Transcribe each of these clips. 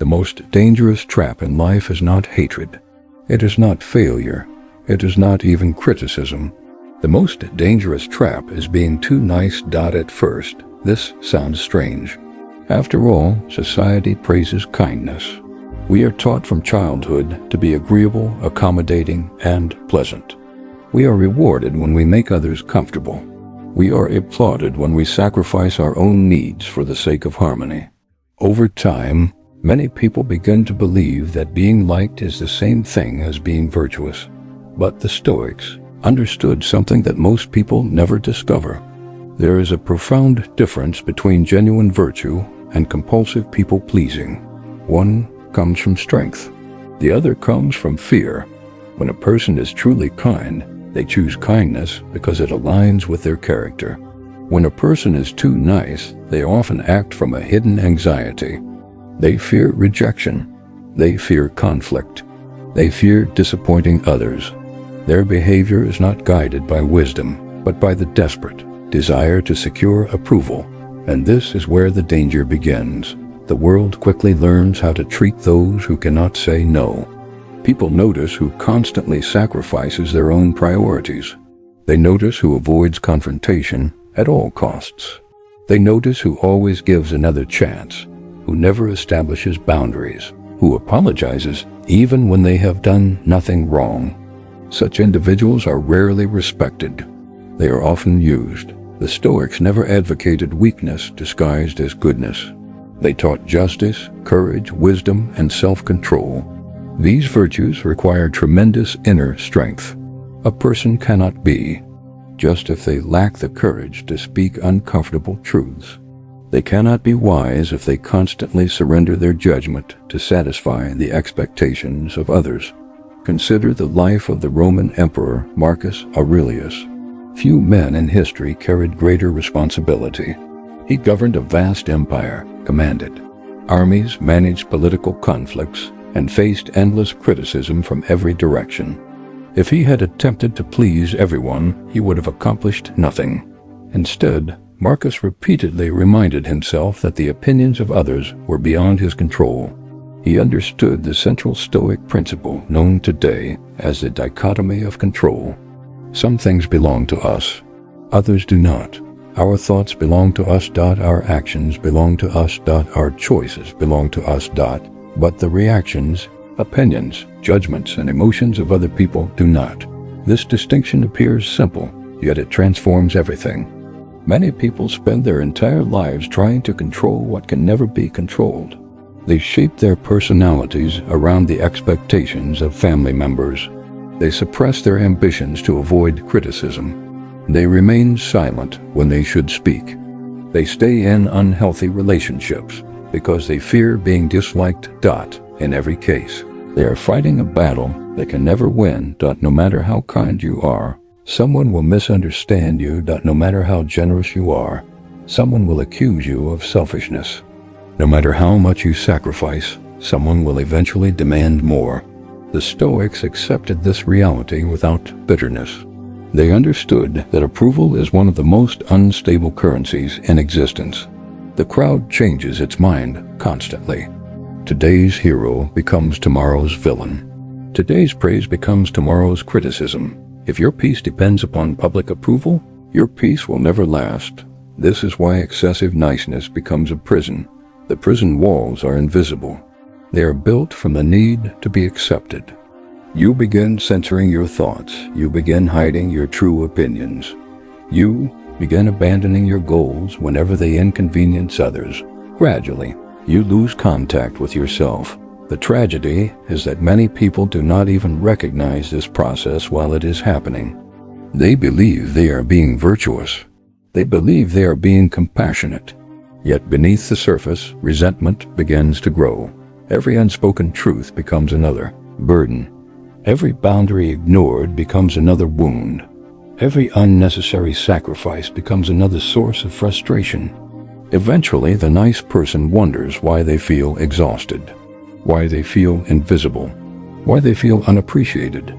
The most dangerous trap in life is not hatred. It is not failure. It is not even criticism. The most dangerous trap is being too nice. At first, this sounds strange. After all, society praises kindness. We are taught from childhood to be agreeable, accommodating, and pleasant. We are rewarded when we make others comfortable. We are applauded when we sacrifice our own needs for the sake of harmony. Over time, many people begin to believe that being liked is the same thing as being virtuous. But the Stoics understood something that most people never discover. There is a profound difference between genuine virtue and compulsive people-pleasing. One comes from strength. The other comes from fear. When a person is truly kind, they choose kindness because it aligns with their character. When a person is too nice, they often act from a hidden anxiety. They fear rejection. They fear conflict. They fear disappointing others. Their behavior is not guided by wisdom, but by the desperate desire to secure approval. And this is where the danger begins. The world quickly learns how to treat those who cannot say no. People notice who constantly sacrifices their own priorities. They notice who avoids confrontation at all costs. They notice who always gives another chance, who never establishes boundaries, who apologizes even when they have done nothing wrong. Such individuals are rarely respected. They are often used. The Stoics never advocated weakness disguised as goodness. They taught justice, courage, wisdom, and self-control. These virtues require tremendous inner strength. A person cannot be just if they lack the courage to speak uncomfortable truths. They cannot be wise if they constantly surrender their judgment to satisfy the expectations of others. Consider the life of the Roman Emperor Marcus Aurelius. Few men in history carried greater responsibility. He governed a vast empire, commanded armies, managed political conflicts, and faced endless criticism from every direction. If he had attempted to please everyone, he would have accomplished nothing. Instead, Marcus repeatedly reminded himself that the opinions of others were beyond his control. He understood the central Stoic principle known today as the dichotomy of control. Some things belong to us, others do not. Our thoughts belong to us. Our actions belong to us. Our choices belong to us. But the reactions, opinions, judgments, and emotions of other people do not. This distinction appears simple, yet it transforms everything. Many people spend their entire lives trying to control what can never be controlled. They shape their personalities around the expectations of family members. They suppress their ambitions to avoid criticism. They remain silent when they should speak. They stay in unhealthy relationships because they fear being disliked. In every case, they are fighting a battle they can never win. No matter how kind you are, someone will misunderstand you. No matter how generous you are, someone will accuse you of selfishness. No matter how much you sacrifice, someone will eventually demand more. The Stoics accepted this reality without bitterness. They understood that approval is one of the most unstable currencies in existence. The crowd changes its mind constantly. Today's hero becomes tomorrow's villain. Today's praise becomes tomorrow's criticism. If your peace depends upon public approval, your peace will never last. This is why excessive niceness becomes a prison. The prison walls are invisible. They are built from the need to be accepted. You begin censoring your thoughts. You begin hiding your true opinions. You begin abandoning your goals whenever they inconvenience others. Gradually, you lose contact with yourself. The tragedy is that many people do not even recognize this process while it is happening. They believe they are being virtuous. They believe they are being compassionate. Yet beneath the surface, resentment begins to grow. Every unspoken truth becomes another burden. Every boundary ignored becomes another wound. Every unnecessary sacrifice becomes another source of frustration. Eventually, the nice person wonders why they feel exhausted, why they feel invisible, why they feel unappreciated.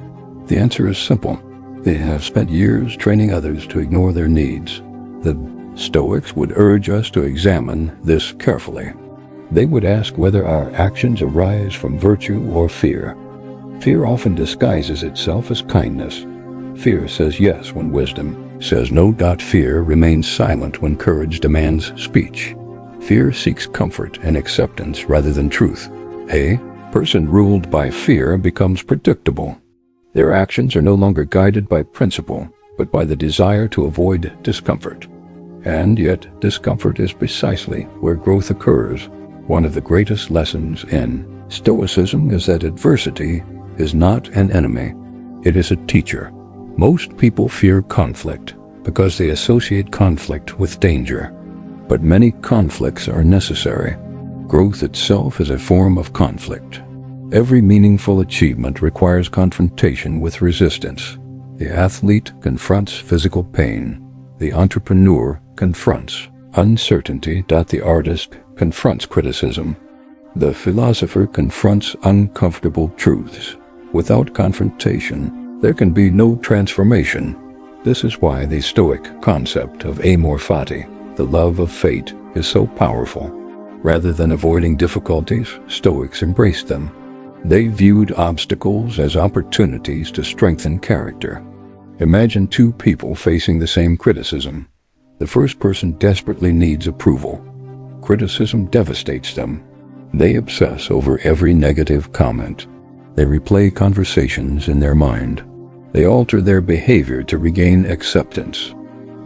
The answer is simple. They have spent years training others to ignore their needs. The Stoics would urge us to examine this carefully. They would ask whether our actions arise from virtue or fear. Fear often disguises itself as kindness. Fear says yes when wisdom says no. Fear remains silent when courage demands speech. Fear seeks comfort and acceptance rather than truth. A person ruled by fear becomes predictable. Their actions are no longer guided by principle, but by the desire to avoid discomfort. And yet, discomfort is precisely where growth occurs. One of the greatest lessons in Stoicism is that adversity is not an enemy. It is a teacher. Most people fear conflict because they associate conflict with danger. But many conflicts are necessary. Growth itself is a form of conflict. Every meaningful achievement requires confrontation with resistance. The athlete confronts physical pain. The entrepreneur confronts uncertainty. The artist confronts criticism. The philosopher confronts uncomfortable truths. Without confrontation, there can be no transformation. This is why the Stoic concept of amor fati, the love of fate, is so powerful. Rather than avoiding difficulties, Stoics embraced them. They viewed obstacles as opportunities to strengthen character. Imagine two people facing the same criticism. The first person desperately needs approval. Criticism devastates them. They obsess over every negative comment. They replay conversations in their mind. They alter their behavior to regain acceptance.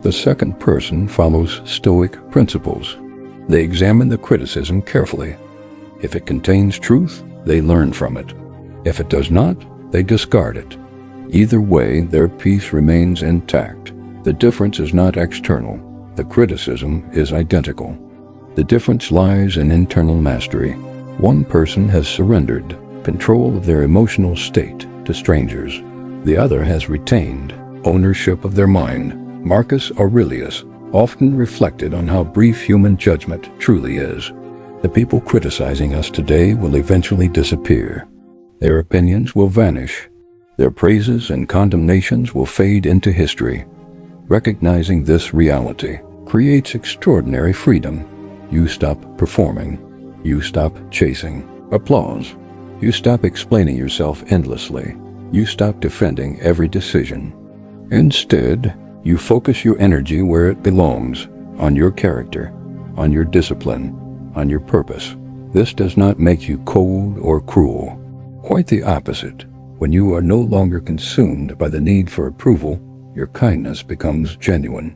The second person follows Stoic principles. They examine the criticism carefully. If it contains truth, they learn from it. If it does not, they discard it. Either way, their peace remains intact. The difference is not external. The criticism is identical. The difference lies in internal mastery. One person has surrendered control of their emotional state to strangers. The other has retained ownership of their mind. Marcus Aurelius often reflected on how brief human judgment truly is. The people criticizing us today will eventually disappear. Their opinions will vanish. Their praises and condemnations will fade into history. Recognizing this reality creates extraordinary freedom. You stop performing. You stop chasing applause. You stop explaining yourself endlessly. You stop defending every decision. Instead, you focus your energy where it belongs, on your character, on your discipline, on your purpose. This does not make you cold or cruel. Quite the opposite. When you are no longer consumed by the need for approval, your kindness becomes genuine.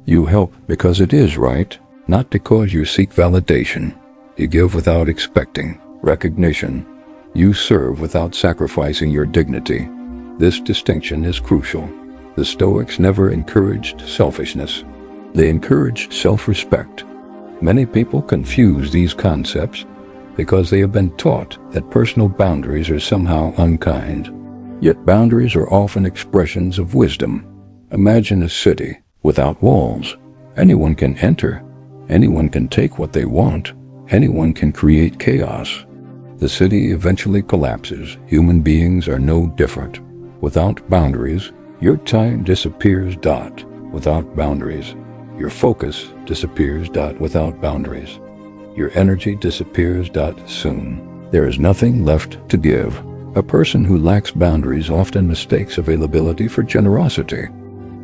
You help because it is right, not because you seek validation. You give without expecting recognition. You serve without sacrificing your dignity. This distinction is crucial. The Stoics never encouraged selfishness. They encouraged self-respect. Many people confuse these concepts because they have been taught that personal boundaries are somehow unkind. Yet boundaries are often expressions of wisdom. Imagine a city without walls. Anyone can enter. Anyone can take what they want. Anyone can create chaos. The city eventually collapses. Human beings are no different. Without boundaries, your time disappears. Without boundaries, your focus disappears. Without boundaries, your energy disappears. Soon, there is nothing left to give. A person who lacks boundaries often mistakes availability for generosity.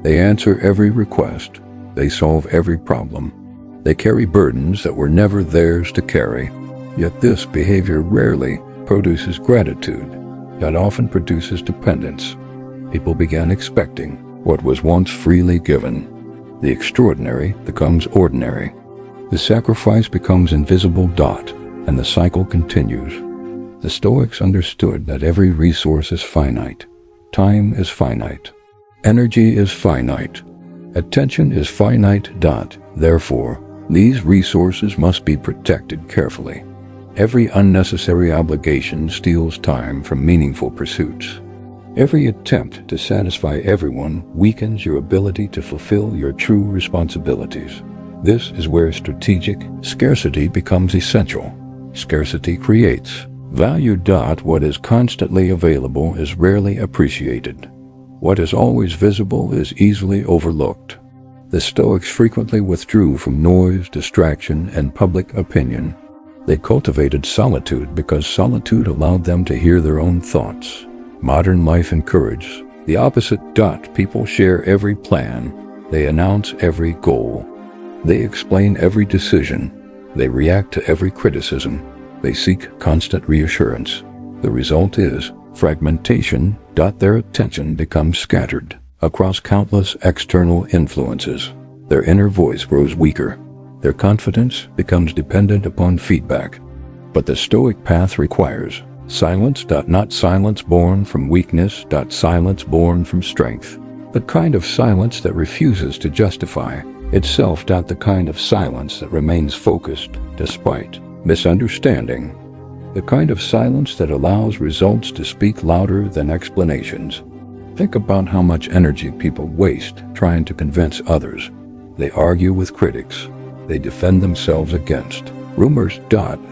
They answer every request. They solve every problem. They carry burdens that were never theirs to carry. Yet this behavior rarely produces gratitude. It often produces dependence. People began expecting what was once freely given. The extraordinary becomes ordinary. The sacrifice becomes invisible. And the cycle continues. The Stoics understood that every resource is finite. Time is finite. Energy is finite. Attention is finite. Therefore, these resources must be protected carefully. Every unnecessary obligation steals time from meaningful pursuits. Every attempt to satisfy everyone weakens your ability to fulfill your true responsibilities. This is where strategic scarcity becomes essential. Scarcity creates value. What is constantly available is rarely appreciated. What is always visible is easily overlooked. The Stoics frequently withdrew from noise, distraction, and public opinion. They cultivated solitude because solitude allowed them to hear their own thoughts. Modern life encourages the opposite. People share every plan. They announce every goal. They explain every decision. They react to every criticism. They seek constant reassurance. The result is fragmentation. Their attention becomes scattered across countless external influences. Their inner voice grows weaker. Their confidence becomes dependent upon feedback. But the Stoic path requires silence. Not silence born from weakness. Silence born from strength. The kind of silence that refuses to justify itself. The kind of silence that remains focused despite misunderstanding. The kind of silence that allows results to speak louder than explanations. Think about how much energy people waste trying to convince others. They argue with critics. They defend themselves against rumors.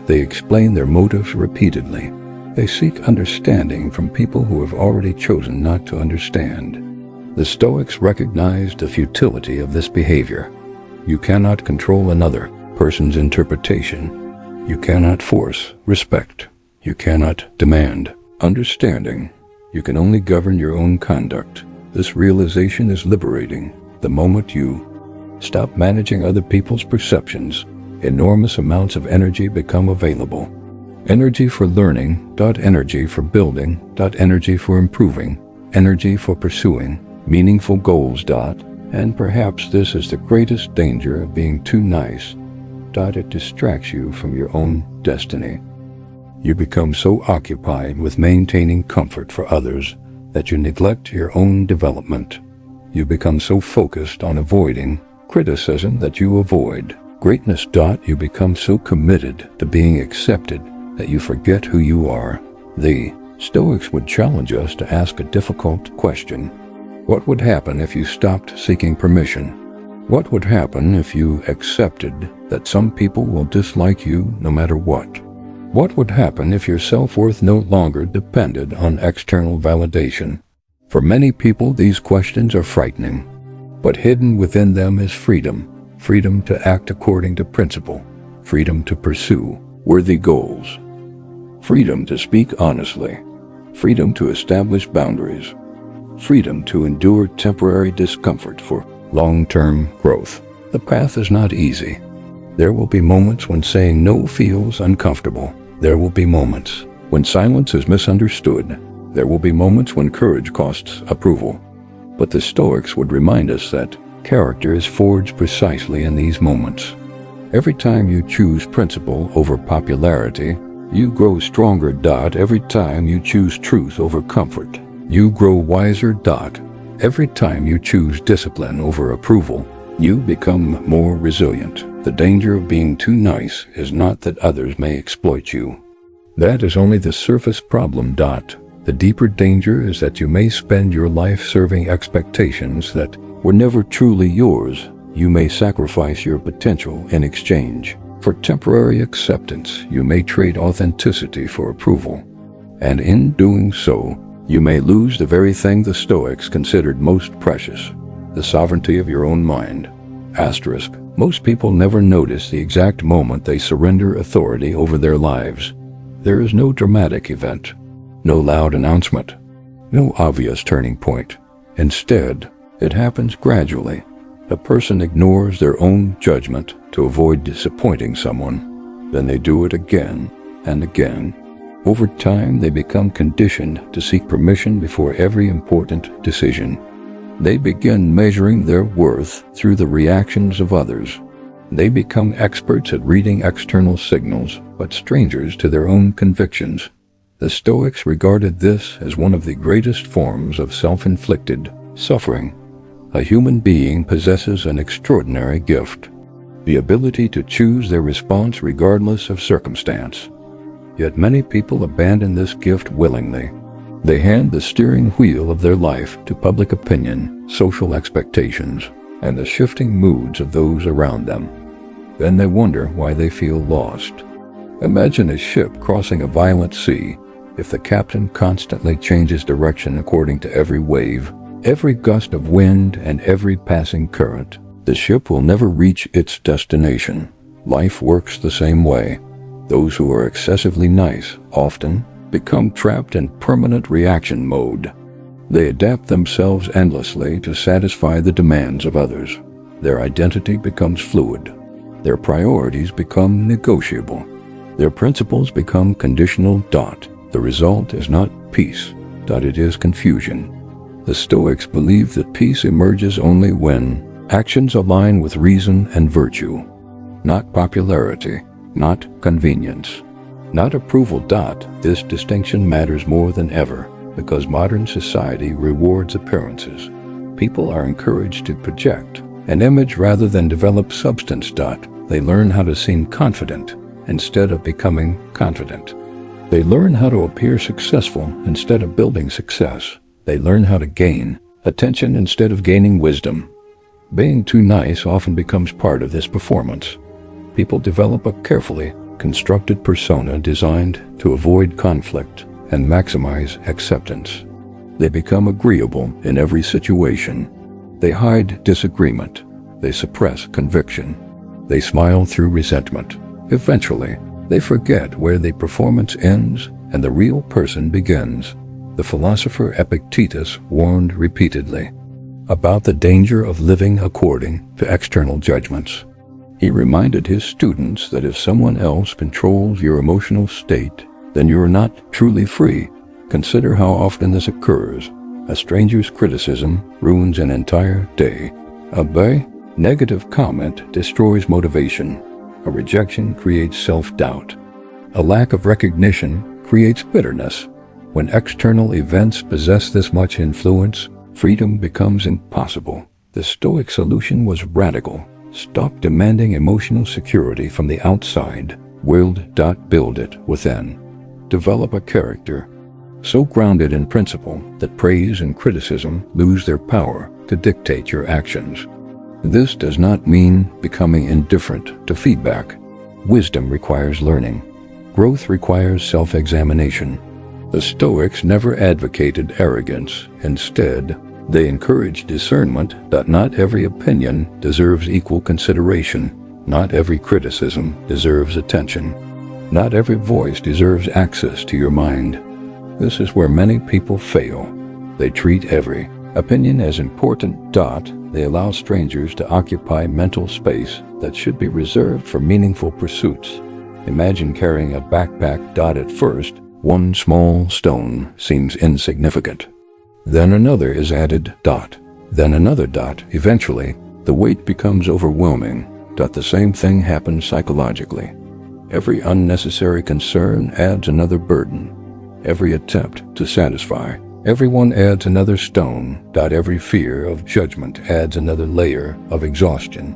They explain their motives repeatedly. They seek understanding from people who have already chosen not to understand. The Stoics recognized the futility of this behavior. You cannot control another person's interpretation. You cannot force respect. You cannot demand understanding. You can only govern your own conduct. This realization is liberating. The moment you stop managing other people's perceptions, enormous amounts of energy become available. Energy for learning, energy for building, energy for improving, energy for pursuing meaningful goals. And perhaps this is the greatest danger of being too nice. It distracts you from your own destiny. You become so occupied with maintaining comfort for others that you neglect your own development. You become so focused on avoiding criticism that you avoid greatness. You become so committed to being accepted that you forget who you are. The Stoics would challenge us to ask a difficult question. What would happen if you stopped seeking permission? What would happen if you accepted that some people will dislike you no matter what? What would happen if your self-worth no longer depended on external validation? For many people, these questions are frightening, but hidden within them is freedom. Freedom to act according to principle. Freedom to pursue worthy goals. Freedom to speak honestly. Freedom to establish boundaries. Freedom to endure temporary discomfort for long-term growth. The path is not easy. There will be moments when saying no feels uncomfortable. There will be moments when silence is misunderstood. There will be moments when courage costs approval. But the Stoics would remind us that character is forged precisely in these moments. Every time you choose principle over popularity, you grow stronger. Every time you choose truth over comfort, you grow wiser. Every time you choose discipline over approval, you become more resilient. The danger of being too nice is not that others may exploit you. That is only the surface problem. The deeper danger is that you may spend your life serving expectations that were never truly yours. You may sacrifice your potential in exchange for temporary acceptance. You may trade authenticity for approval. And in doing so, you may lose the very thing the Stoics considered most precious, the sovereignty of your own mind. Most people never notice the exact moment they surrender authority over their lives. There is no dramatic event, no loud announcement, no obvious turning point. Instead, it happens gradually. A person ignores their own judgment to avoid disappointing someone. Then they do it again and again. Over time, they become conditioned to seek permission before every important decision. They begin measuring their worth through the reactions of others. They become experts at reading external signals, but strangers to their own convictions. The Stoics regarded this as one of the greatest forms of self-inflicted suffering. A human being possesses an extraordinary gift, the ability to choose their response regardless of circumstance. Yet many people abandon this gift willingly. They hand the steering wheel of their life to public opinion, social expectations, and the shifting moods of those around them. Then they wonder why they feel lost. Imagine a ship crossing a violent sea. If the captain constantly changes direction according to every wave, every gust of wind, and every passing current, the ship will never reach its destination. Life works the same way. Those who are excessively nice often become trapped in permanent reaction mode. They adapt themselves endlessly to satisfy the demands of others. Their identity becomes fluid. Their priorities become negotiable. Their principles become conditional. The result is not peace. It is confusion. The Stoics believe that peace emerges only when actions align with reason and virtue, not popularity, not convenience, not approval. This distinction matters more than ever because modern society rewards appearances. People are encouraged to project an image rather than develop substance. They learn how to seem confident instead of becoming confident. They learn how to appear successful instead of building success. They learn how to gain attention instead of gaining wisdom. Being too nice often becomes part of this performance. People develop a carefully constructed persona designed to avoid conflict and maximize acceptance. They become agreeable in every situation. They hide disagreement. They suppress conviction. They smile through resentment. Eventually, they forget where the performance ends and the real person begins. The philosopher Epictetus warned repeatedly about the danger of living according to external judgments. He reminded his students that if someone else controls your emotional state, then you are not truly free. Consider how often this occurs. A stranger's criticism ruins an entire day. A negative comment destroys motivation. A rejection creates self-doubt. A lack of recognition creates bitterness. When external events possess this much influence, freedom becomes impossible. The Stoic solution was radical. Stop demanding emotional security from the outside. Build it within. Develop a character so grounded in principle that praise and criticism lose their power to dictate your actions. This does not mean becoming indifferent to feedback. Wisdom requires learning. Growth requires self-examination. The Stoics never advocated arrogance. Instead, they encouraged discernment. Not every opinion deserves equal consideration. Not every criticism deserves attention. Not every voice deserves access to your mind. This is where many people fail. They treat every opinion as important. They allow strangers to occupy mental space that should be reserved for meaningful pursuits. Imagine carrying a backpack. At first, one small stone seems insignificant. Then another is added. Then another. Eventually, the weight becomes overwhelming. The same thing happens psychologically. Every unnecessary concern adds another burden. Every attempt to satisfy everyone adds another stone. Every fear of judgment adds another layer of exhaustion.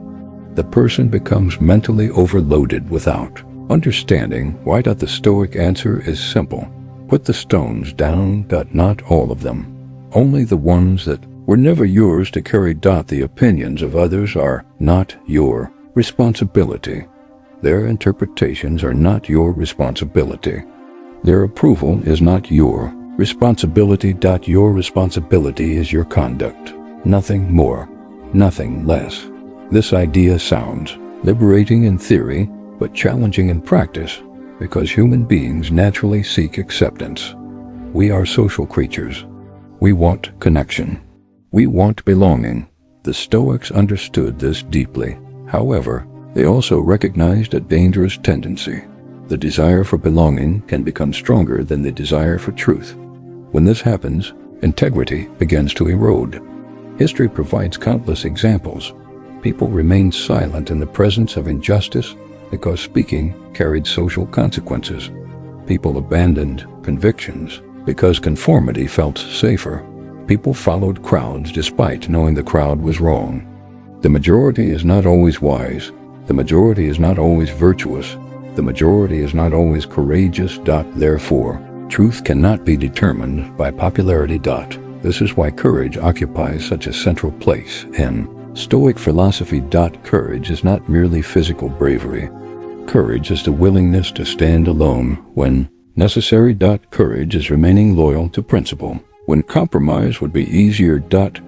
The person becomes mentally overloaded without understanding why. The Stoic answer is simple. Put the stones down. Not all of them. Only the ones that were never yours to carry. The opinions of others are not your responsibility. Their interpretations are not your responsibility. Their approval is not your responsibility. Your responsibility is your conduct. Nothing more, nothing less. This idea sounds liberating in theory, but challenging in practice, because human beings naturally seek acceptance. We are social creatures. We want connection. We want belonging. The Stoics understood this deeply. However, they also recognized a dangerous tendency. The desire for belonging can become stronger than the desire for truth. When this happens, integrity begins to erode. History provides countless examples. People remained silent in the presence of injustice because speaking carried social consequences. People abandoned convictions because conformity felt safer. People followed crowds despite knowing the crowd was wrong. The majority is not always wise. The majority is not always virtuous. The majority is not always courageous. Therefore, truth cannot be determined by popularity. This is why courage occupies such a central place in Stoic philosophy. Courage is not merely physical bravery. Courage is the willingness to stand alone when necessary. Courage is remaining loyal to principle when compromise would be easier.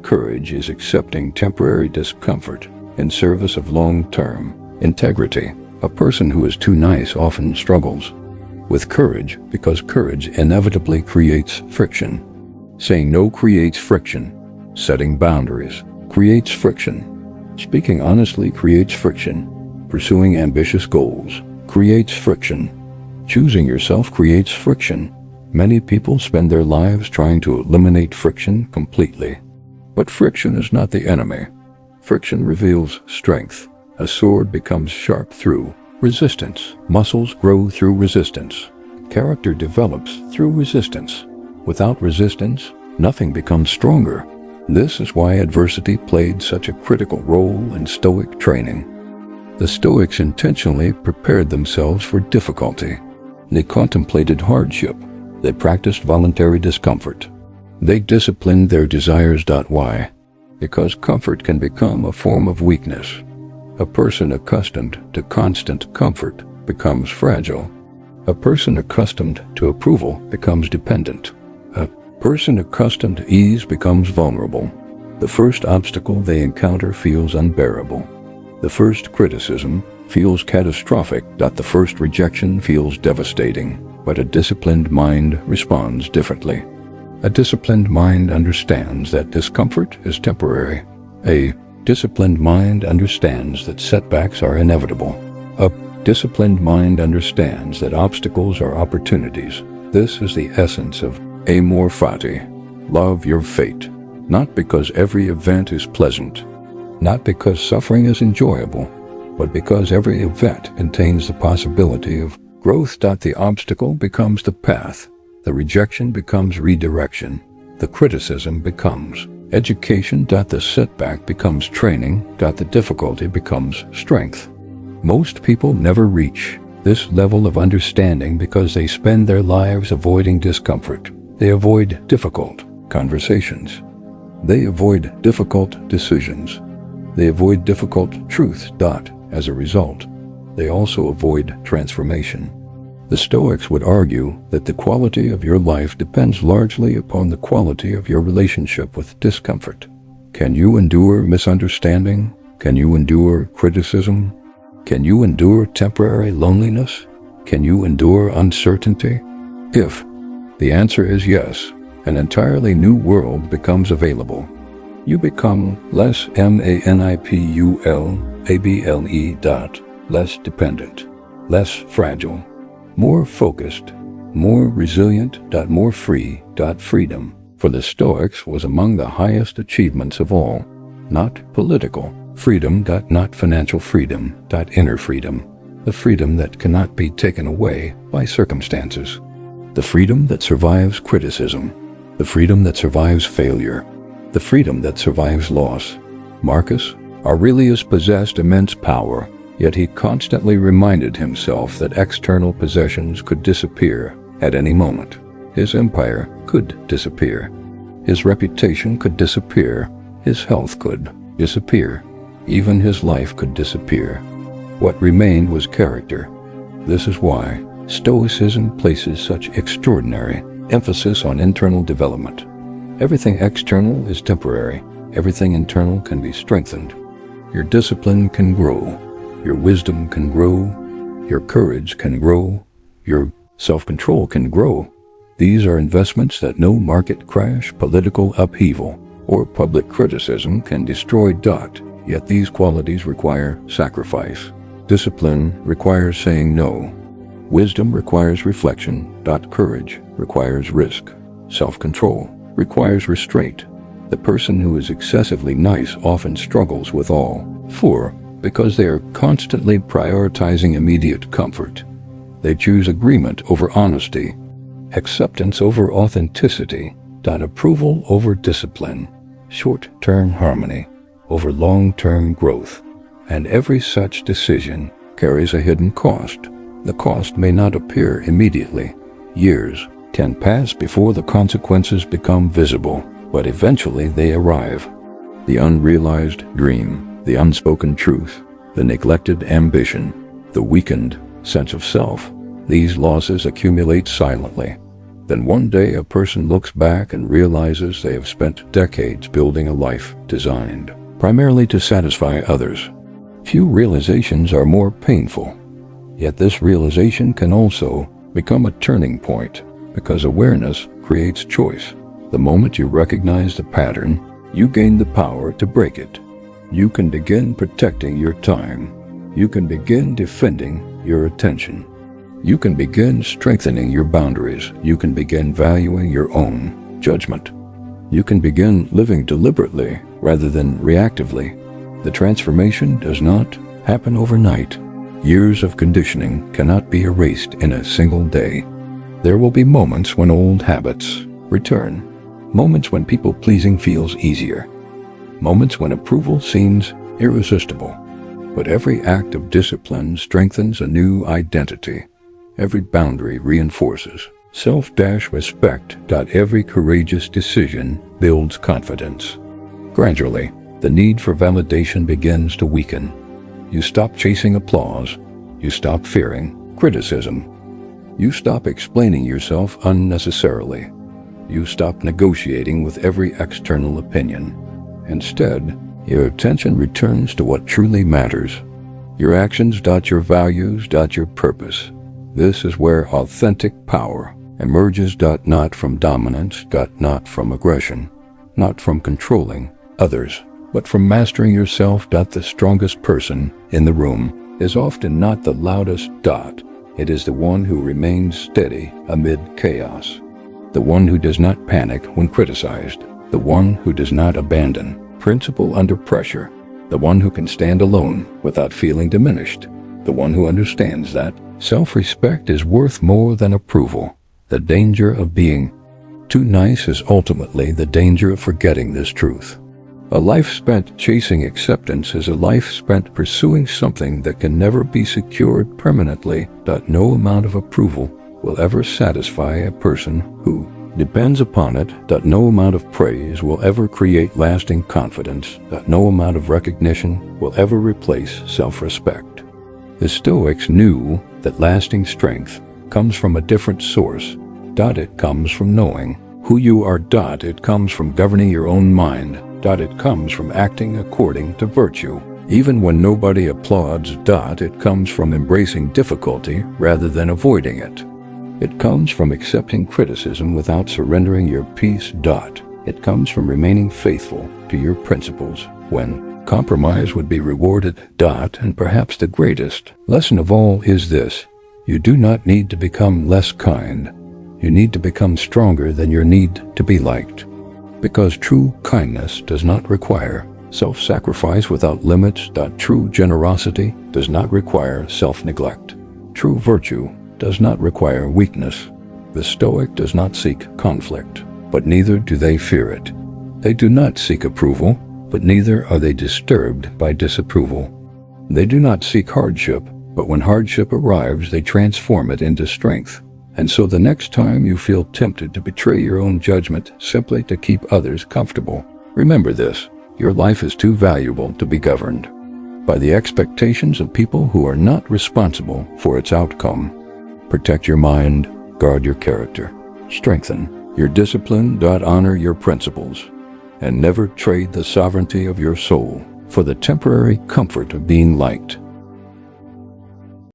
Courage is accepting temporary discomfort in service of long-term integrity. A person who is too nice often struggles with courage because courage inevitably creates friction. Saying no creates friction. Setting boundaries creates friction. Speaking honestly creates friction. Pursuing ambitious goals creates friction. Choosing yourself creates friction. Many people spend their lives trying to eliminate friction completely. But friction is not the enemy. Friction reveals strength. A sword becomes sharp through resistance. Muscles grow through resistance. Character develops through resistance. Without resistance, nothing becomes stronger. This is why adversity played such a critical role in Stoic training. The Stoics intentionally prepared themselves for difficulty. They contemplated hardship. They practiced voluntary discomfort. They disciplined their desires. Why? Because comfort can become a form of weakness. A person accustomed to constant comfort becomes fragile. A person accustomed to approval becomes dependent. A person accustomed to ease becomes vulnerable. The first obstacle they encounter feels unbearable. The first criticism feels catastrophic. The first rejection feels devastating. But a disciplined mind responds differently. A disciplined mind understands that discomfort is temporary. A disciplined mind understands that setbacks are inevitable. A disciplined mind understands that obstacles are opportunities. This is the essence of amor fati. Love your fate. Not because every event is pleasant. Not because suffering is enjoyable. But because every event contains the possibility of growth. The obstacle becomes the path. The rejection becomes redirection. The criticism becomes education. The setback becomes training. The difficulty becomes strength. Most people never reach this level of understanding because they spend their lives avoiding discomfort. They avoid difficult conversations. They avoid difficult decisions. They avoid difficult truth. As a result, they also avoid transformation. The Stoics would argue that the quality of your life depends largely upon the quality of your relationship with discomfort. Can you endure misunderstanding? Can you endure criticism? Can you endure temporary loneliness? Can you endure uncertainty? If the answer is yes, an entirely new world becomes available. You become less manipulable. Less dependent, less fragile, more focused, more resilient. More free. Freedom for the Stoics was among the highest achievements of all. Not political freedom. Not financial freedom. Inner freedom. The freedom that cannot be taken away by circumstances. The freedom that survives criticism. The freedom that survives failure. The freedom that survives loss. Marcus Aurelius possessed immense power, yet he constantly reminded himself that external possessions could disappear at any moment. His empire could disappear. His reputation could disappear. His health could disappear. Even his life could disappear. What remained was character. This is why Stoicism places such extraordinary emphasis on internal development. Everything external is temporary. Everything internal can be strengthened. Your discipline can grow. Your wisdom can grow. Your courage can grow. Your self-control can grow. These are investments that no market crash, political upheaval, or public criticism can destroy. Yet these qualities require sacrifice. Discipline requires saying no. Wisdom requires reflection. Courage requires risk. Self-control requires restraint. The person who is excessively nice often struggles with all four because they are constantly prioritizing immediate comfort. They choose agreement over honesty, acceptance over authenticity, approval over discipline, short-term harmony over long-term growth. And every such decision carries a hidden cost. The cost may not appear immediately. Years can pass before the consequences become visible, but eventually they arrive. The unrealized dream, the unspoken truth, the neglected ambition, the weakened sense of self. These losses accumulate silently. Then one day a person looks back and realizes they have spent decades building a life designed primarily to satisfy others. Few realizations are more painful Yet this realization can also become a turning point, because awareness creates choice. The moment you recognize the pattern, you gain the power to break it. You can begin protecting your time. You can begin defending your attention. You can begin strengthening your boundaries. You can begin valuing your own judgment. You can begin living deliberately rather than reactively. The transformation does not happen overnight. Years of conditioning cannot be erased in a single day. There will be moments when old habits return. Moments when people-pleasing feels easier. Moments when approval seems irresistible. But every act of discipline strengthens a new identity. Every boundary reinforces self-respect. Every courageous decision builds confidence. Gradually, the need for validation begins to weaken. You stop chasing applause. You stop fearing criticism. You stop explaining yourself unnecessarily. You stop negotiating with every external opinion. Instead, your attention returns to what truly matters. Your actions. Your values. Your purpose. This is where authentic power emerges. Not from dominance. Not from aggression. Not from controlling others, but from mastering yourself. The strongest person in the room is often not the loudest. It is the one who remains steady amid chaos. The one who does not panic when criticized. The one who does not abandon principle under pressure. The one who can stand alone without feeling diminished. The one who understands that self-respect is worth more than approval. The danger of being too nice is ultimately the danger of forgetting this truth. A life spent chasing acceptance is a life spent pursuing something that can never be secured permanently. No amount of approval will ever satisfy a person who depends upon it. No amount of praise will ever create lasting confidence. No amount of recognition will ever replace self-respect. The Stoics knew that lasting strength comes from a different source. It comes from knowing who you are. It comes from governing your own mind. It comes from acting according to virtue, even when nobody applauds. It comes from embracing difficulty rather than avoiding it. It comes from accepting criticism without surrendering your peace. It comes from remaining faithful to your principles when compromise would be rewarded. And perhaps the greatest lesson of all is this: you do not need to become less kind. You need to become stronger than your need to be liked. Because true kindness does not require self-sacrifice without limits. True generosity does not require self-neglect. True virtue does not require weakness. The Stoic does not seek conflict, but neither do they fear it. They do not seek approval, but neither are they disturbed by disapproval. They do not seek hardship, but when hardship arrives, they transform it into strength. And so the next time you feel tempted to betray your own judgment simply to keep others comfortable, remember this: your life is too valuable to be governed by the expectations of people who are not responsible for its outcome. Protect your mind, guard your character, strengthen your discipline. Honor your principles, and never trade the sovereignty of your soul for the temporary comfort of being liked.